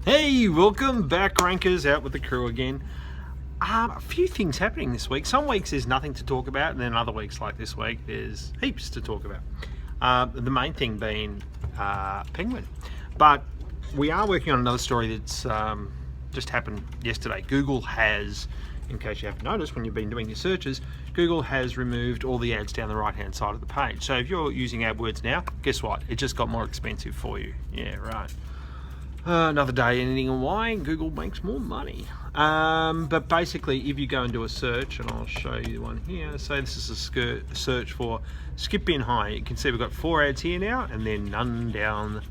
Hey, welcome back, Rankers, out with the crew again. A few things happening this week. Some weeks there's nothing to talk about, and then other weeks like this week there's heaps to talk about. The main thing being Penguin. But we are working on another story that's just happened yesterday. Google has, in case you haven't noticed when you've been doing your searches, Google has removed all the ads down the right hand side of the page. So if you're using AdWords now, guess what? It just got more expensive for you. Yeah, right. Another day ending why Google makes more money. But basically, if you go and do a search, and I'll show you one here. Say this is a search for Skip Bin Hire. You can see we've got 4 ads here now, and then none down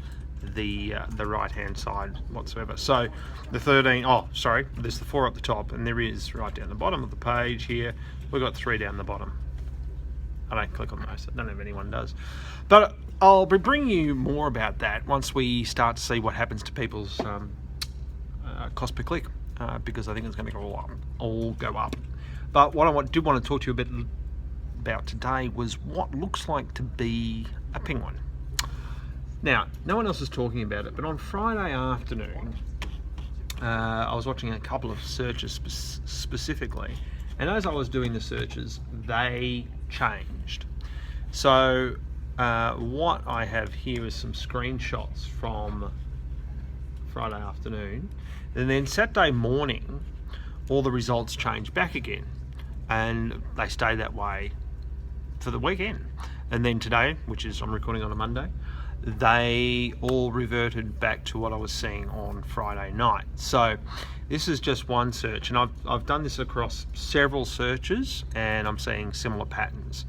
the right hand side whatsoever. So the 13, there's the 4 up the top, and there is right down the bottom of the page here. We've got 3 down the bottom. I don't click on those. I don't know if anyone does. But I'll be bringing you more about that once we start to see what happens to people's cost per click, because I think it's going to all go up. But what I did want to talk to you a bit about today was what looks like to be a penguin. Now, no one else is talking about it, but on Friday afternoon, I was watching a couple of searches specifically, and as I was doing the searches, they changed. So what I have here is some screenshots from Friday afternoon, and then Saturday morning all the results changed back again, and they stay that way for the weekend. And then today, which is I'm recording on a Monday, they all reverted back to what I was seeing on Friday night. So this is just one search, and I've done this across several searches, and I'm seeing similar patterns.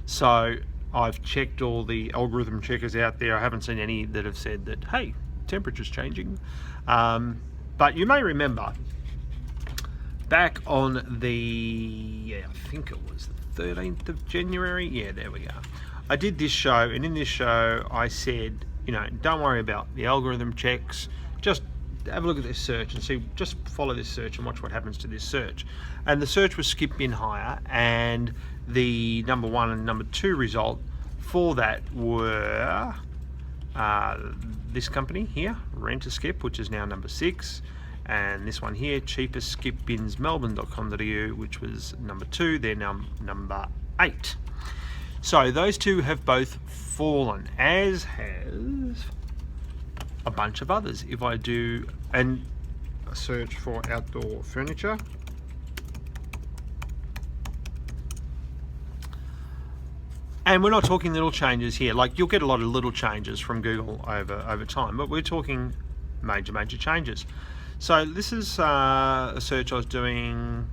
So I've checked all the algorithm checkers out there. I haven't seen any that have said that, hey, temperature's changing. But you may remember back on I think it was the 13th of January. Yeah, there we go. I did this show, and in this show I said, don't worry about the algorithm checks, just have a look at this search and see, just follow this search and watch what happens to this search. And the search was Skip Bin Hire, and the number 1 and number 2 result for that were this company here, Rent-A-Skip, which is now number 6, and this one here, cheapestskipbinsmelbourne.com.au, which was number 2. They're now number 8. So those two have both fallen, as has a bunch of others. If I do a search for outdoor furniture, and we're not talking little changes here. Like, you'll get a lot of little changes from Google over time, but we're talking major changes. So this is a search I was doing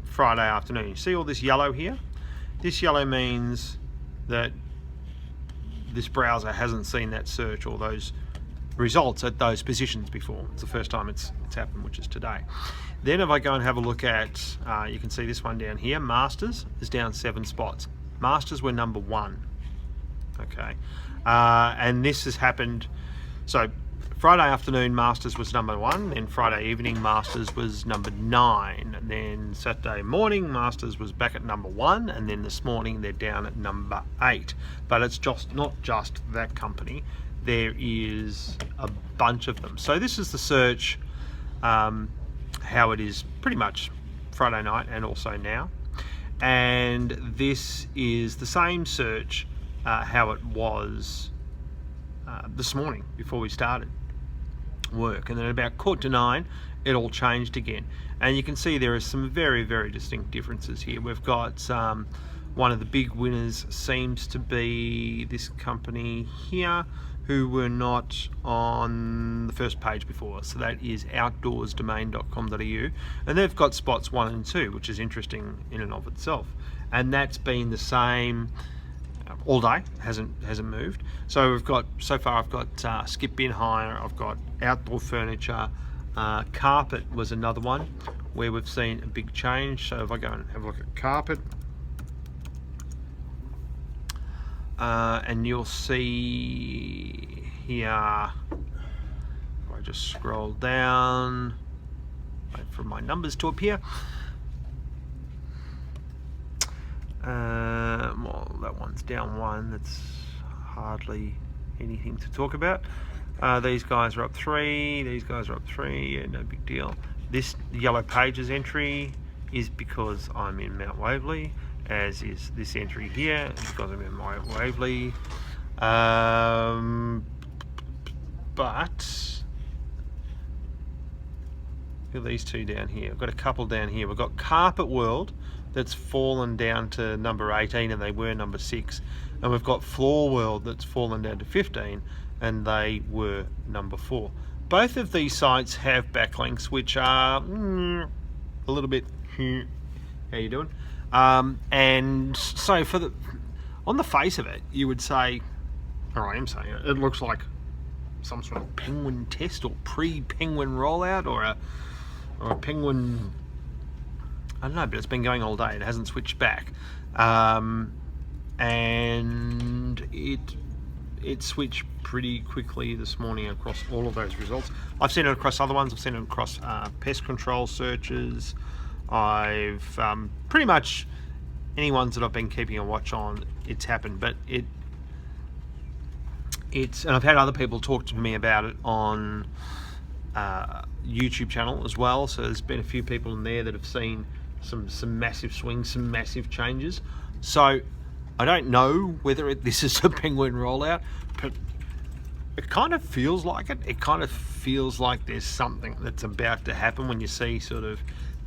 Friday afternoon. You see all this yellow here? This yellow means that this browser hasn't seen that search or those results at those positions before. It's the first time it's happened, which is today. Then if I go and have a look at, you can see this one down here, Masters is down 7 spots. Masters were number 1. Okay, and this has happened. So Friday afternoon, Masters was number 1, then Friday evening, Masters was number 9, and then Saturday morning, Masters was back at number 1, and then this morning they're down at number 8. But it's just not just that company, there is a bunch of them. So this is the search, how it is pretty much Friday night and also now. And this is the same search, how it was this morning before we started work, and then about 8:45 it all changed again, and you can see there are some very distinct differences here. We've got one of the big winners seems to be this company here, who were not on the first page before, so that is outdoorsdomain.com.au, and they've got spots 1 and 2, which is interesting in and of itself, and that's been the same all day, hasn't moved. So I've got Skip Bin Hire, I've got outdoor furniture, carpet was another one where we've seen a big change. So if I go and have a look at carpet, and you'll see here, if I just scroll down, wait for my numbers to appear. Well, that one's down 1, that's hardly anything to talk about. These guys are up 3, these guys are up 3, yeah, no big deal. This Yellow Pages entry is because I'm in Mount Waverley, as is this entry here because I'm in Mount Waverley. But look at these two down here. I've got a couple down here. We've got Carpet World that's fallen down to number 18 and they were number 6, and we've got Floor World that's fallen down to 15 and they were number 4. Both of these sites have backlinks which are a little bit how you doing, and so for the on the face of it you would say, or I am saying it looks like some sort of Penguin test or pre-Penguin rollout or a Penguin, I don't know, but it's been going all day. It hasn't switched back, and it switched pretty quickly this morning across all of those results. I've seen it across other ones. I've seen it across pest control searches. I've pretty much any ones that I've been keeping a watch on, it's happened. But it's and I've had other people talk to me about it on YouTube channel as well. So there's been a few people in there that have seen some massive swings, some massive changes. So I don't know whether this is a Penguin rollout, but it kind of feels like it. It kind of feels like there's something that's about to happen when you see sort of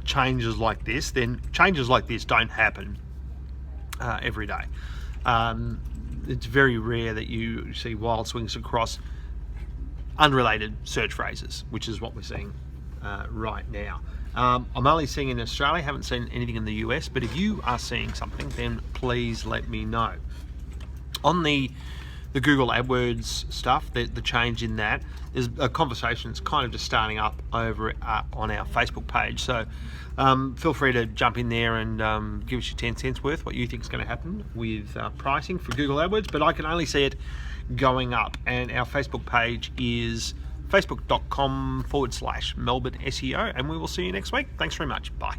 changes like this. Then changes like this don't happen every day. It's very rare that you see wild swings across unrelated search phrases, which is what we're seeing right now. I'm only seeing in Australia, haven't seen anything in the US, but if you are seeing something, then please let me know. On the Google AdWords stuff, the change in that, there's a conversation that's kind of just starting up over on our Facebook page. So feel free to jump in there and give us your 10 cents worth, what you think is going to happen with pricing for Google AdWords, but I can only see it going up. And our Facebook page is facebook.com/Melbourne SEO, and we will see you next week. Thanks very much. Bye.